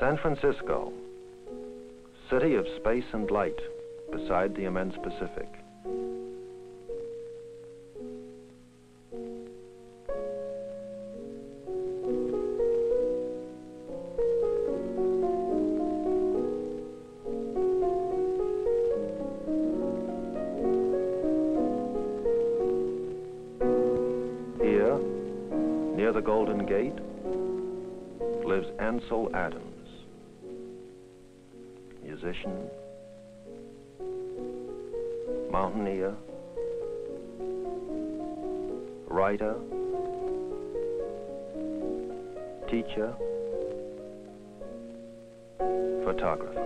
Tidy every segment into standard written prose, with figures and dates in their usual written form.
San Francisco, city of space and light beside the immense Pacific. Here, near the Golden Gate, lives Ansel Adams, musician, mountaineer, writer, teacher, photographer.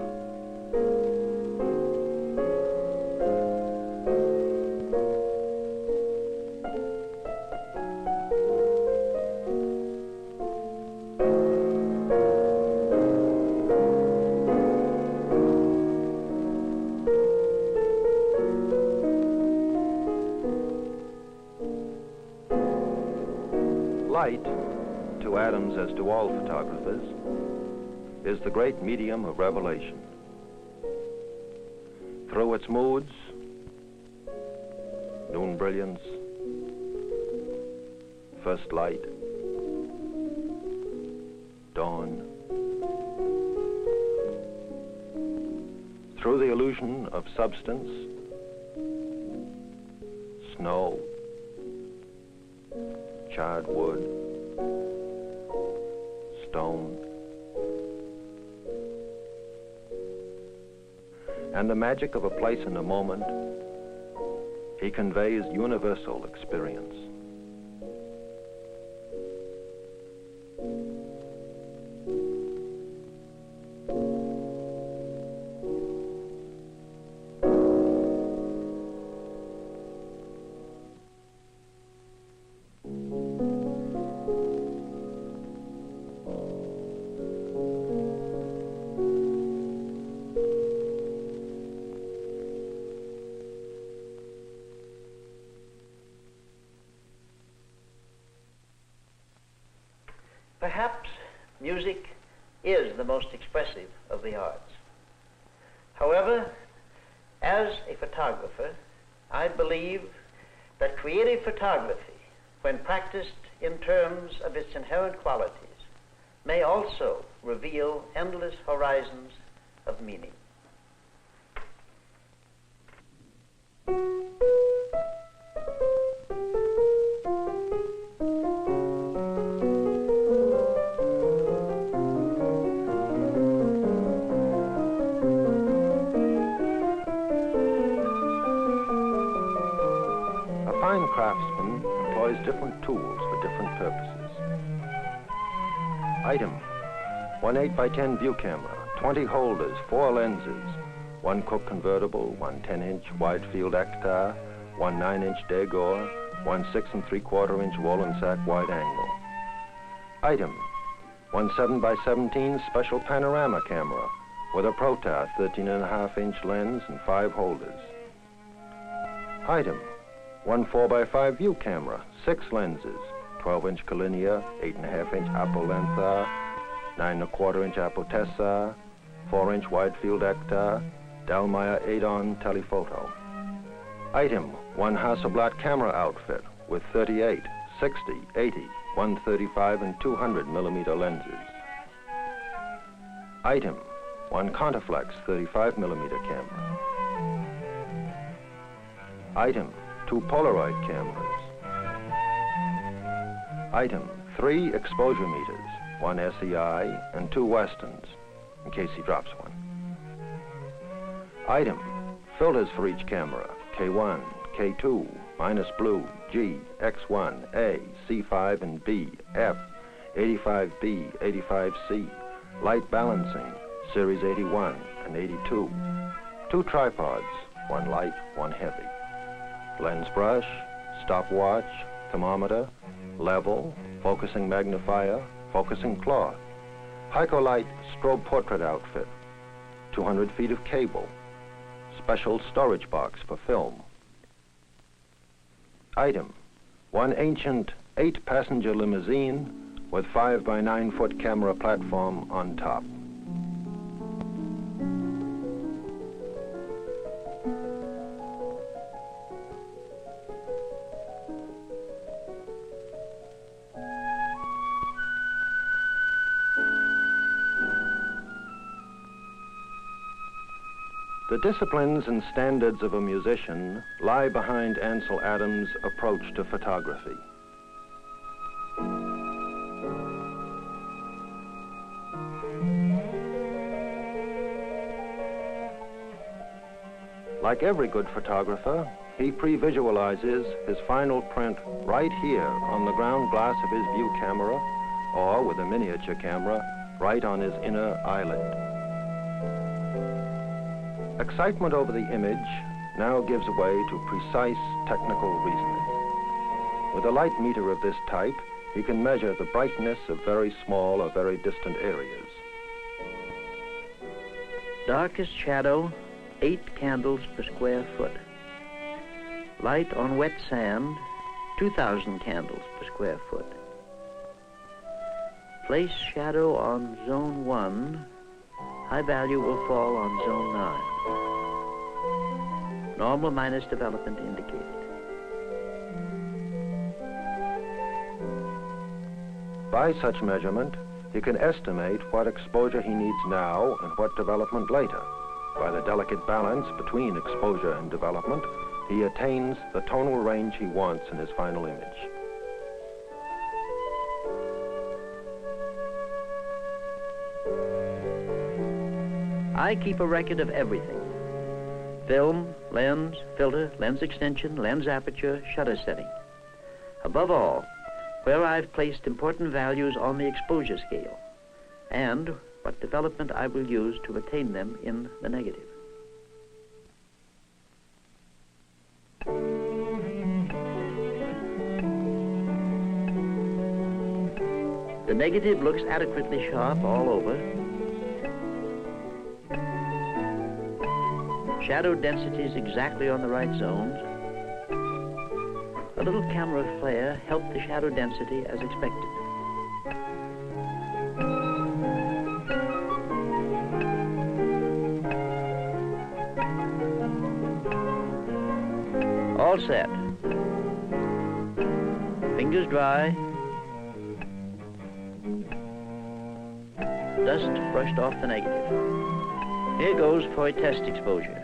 Light, to Adams as to all photographers, is the great medium of revelation. Through its moods, noon brilliance, first light, dawn, through the illusion of substance, snow, charred wood, stone, and the magic of a place and a moment, he conveys universal experience. Perhaps music is the most expressive of the arts. However, as a photographer, I believe that creative photography, when practiced in terms of its inherent qualities, may also reveal endless horizons of meaning. Fine craftsman employs different tools for different purposes. Item, 1 8x10 view camera, 20 holders, 4 lenses, 1 Cook convertible, 1 10-inch wide field Actar, 1 9-inch Degor, 1 6 3/4-inch Wolin sack wide angle. Item, 1 7x17 special panorama camera with a Protar 13.5-inch lens and 5 holders. Item, 1 4x5 view camera, 6 lenses, 12-inch Collinear, 8.5-inch Apollenthar, 9 1/4-inch Apotessar, 4-inch wide field Actar, Dallmeyer 8-on telephoto. Item, 1 Hasselblad camera outfit with 38, 60, 80, 135 and 200 millimeter lenses. Item, 1 Contaflex 35 millimeter camera. Item, 2 Polaroid cameras. Item, 3 exposure meters, 1 SEI and 2 Westerns, in case he drops one. Item, filters for each camera, K1, K2, minus blue, G, X1, A, C5 and B, F, 85B, 85C, light balancing, series 81 and 82. 2 tripods, 1 light, 1 heavy. Lens brush, stopwatch, thermometer, level, focusing magnifier, focusing cloth, Hycolite strobe portrait outfit, 200 feet of cable, special storage box for film. Item, 1 ancient 8-passenger limousine with 5 by 9 foot camera platform on top. The disciplines and standards of a musician lie behind Ansel Adams' approach to photography. Like every good photographer, he pre-visualizes his final print right here on the ground glass of his view camera, or with a miniature camera, right on his inner eyelid. Excitement over the image now gives way to precise technical reasoning. With a light meter of this type, he can measure the brightness of very small or very distant areas. Darkest shadow, 8 candles per square foot. Light on wet sand, 2,000 candles per square foot. Place shadow on zone 1, high value will fall on zone 9. Normal minus development indicated. By such measurement, he can estimate what exposure he needs now and what development later. By the delicate balance between exposure and development, he attains the tonal range he wants in his final image. I keep a record of everything. Film, lens, filter, lens extension, lens aperture, shutter setting. Above all, where I've placed important values on the exposure scale, and what development I will use to attain them in the negative. The negative looks adequately sharp all over. Shadow densities exactly on the right zones. A little camera flare helped the shadow density as expected. All set. Fingers dry. Dust brushed off the negative. Here goes for a test exposure.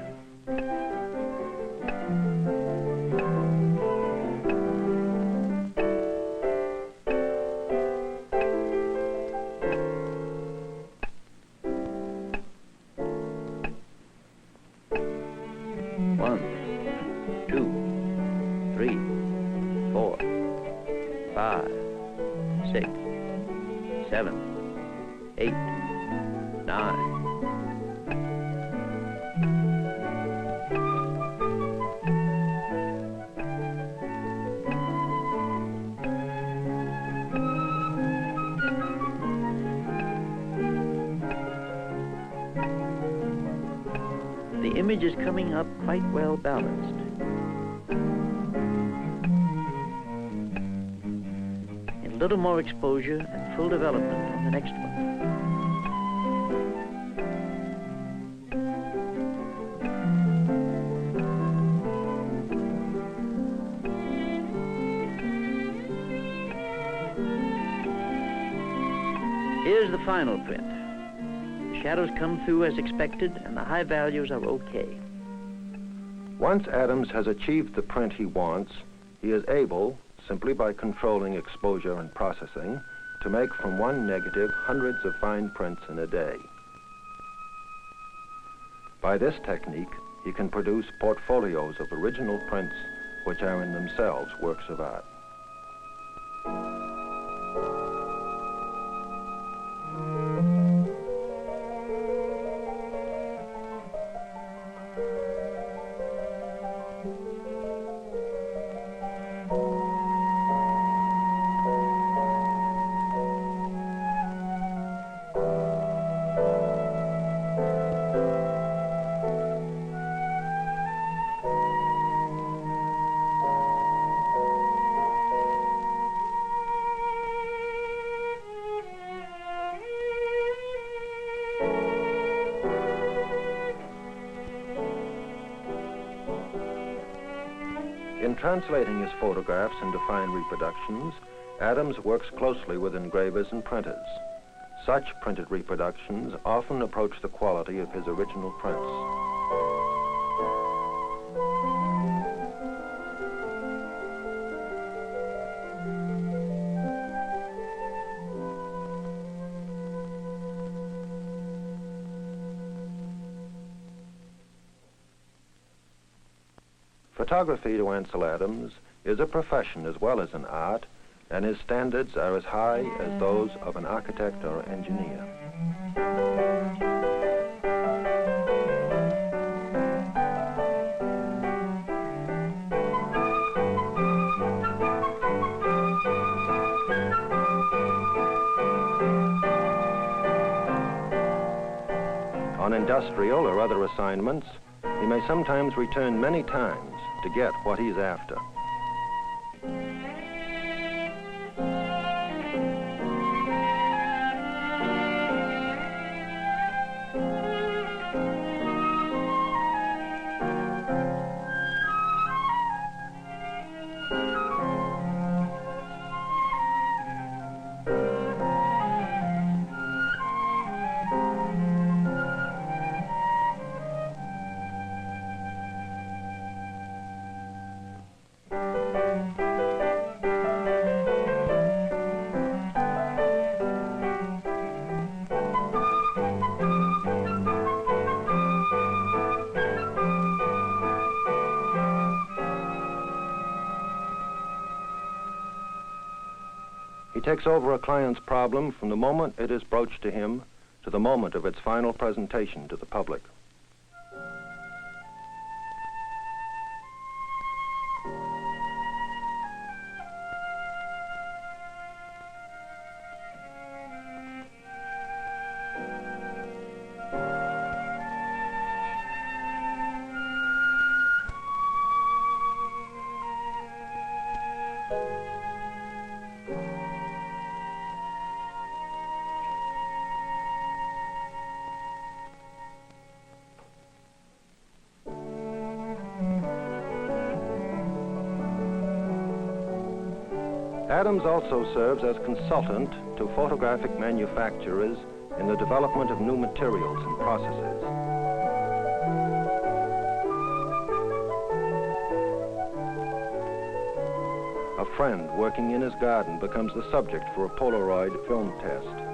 The image is coming up quite well balanced. A little more exposure and full development on the next one. Here's the final print. The shadows come through as expected, and the high values are okay. Once Adams has achieved the print he wants, he is able, simply by controlling exposure and processing, to make from one negative hundreds of fine prints in a day. By this technique, he can produce portfolios of original prints which are in themselves works of art. In translating his photographs into fine reproductions, Adams works closely with engravers and printers. Such printed reproductions often approach the quality of his original prints. Photography to Ansel Adams is a profession as well as an art, and his standards are as high as those of an architect or engineer. On industrial or other assignments, he may sometimes return many times to get what he's after. He takes over a client's problem from the moment it is broached to him to the moment of its final presentation to the public. Adams also serves as consultant to photographic manufacturers in the development of new materials and processes. A friend working in his garden becomes the subject for a Polaroid film test.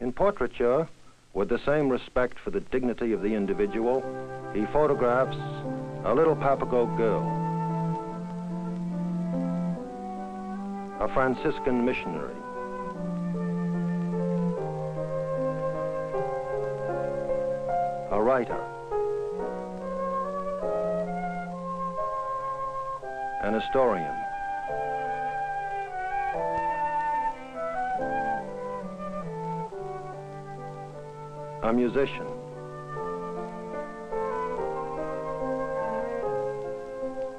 In portraiture, with the same respect for the dignity of the individual, he photographs a little Papago girl, a Franciscan missionary, a writer, an historian, a musician,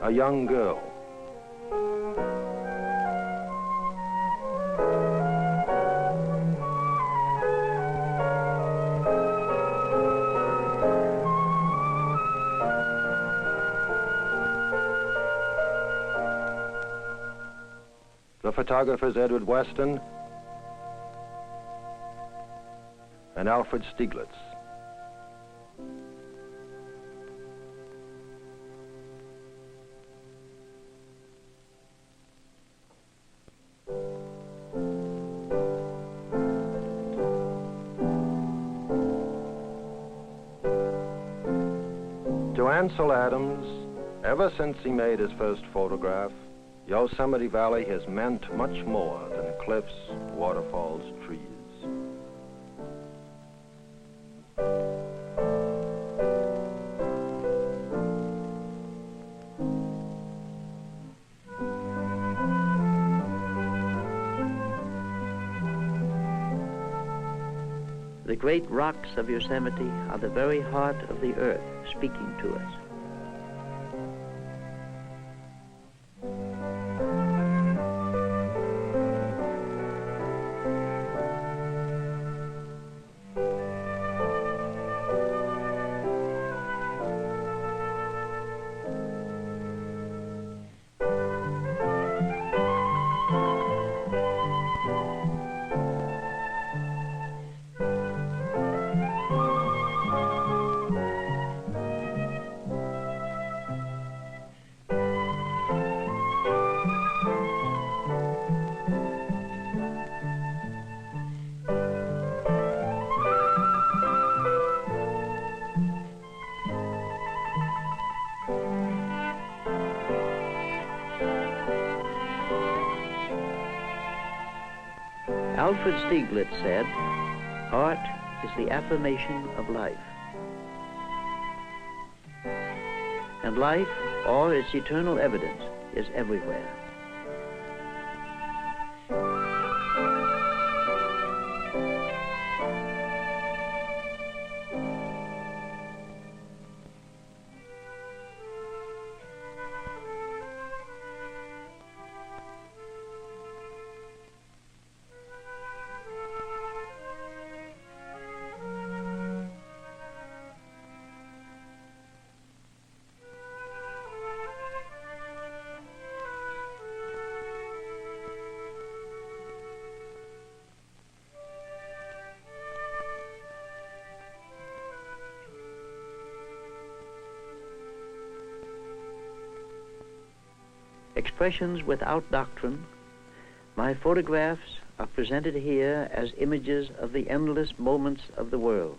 a young girl, the photographers Edward Weston and Alfred Stieglitz. To Ansel Adams, ever since he made his first photograph, Yosemite Valley has meant much more than cliffs, waterfalls, trees. The great rocks of Yosemite are the very heart of the earth speaking to us. Alfred Stieglitz said, "Art is the affirmation of life." And life, or its eternal evidence, is everywhere. Expressions without doctrine, my photographs are presented here as images of the endless moments of the world.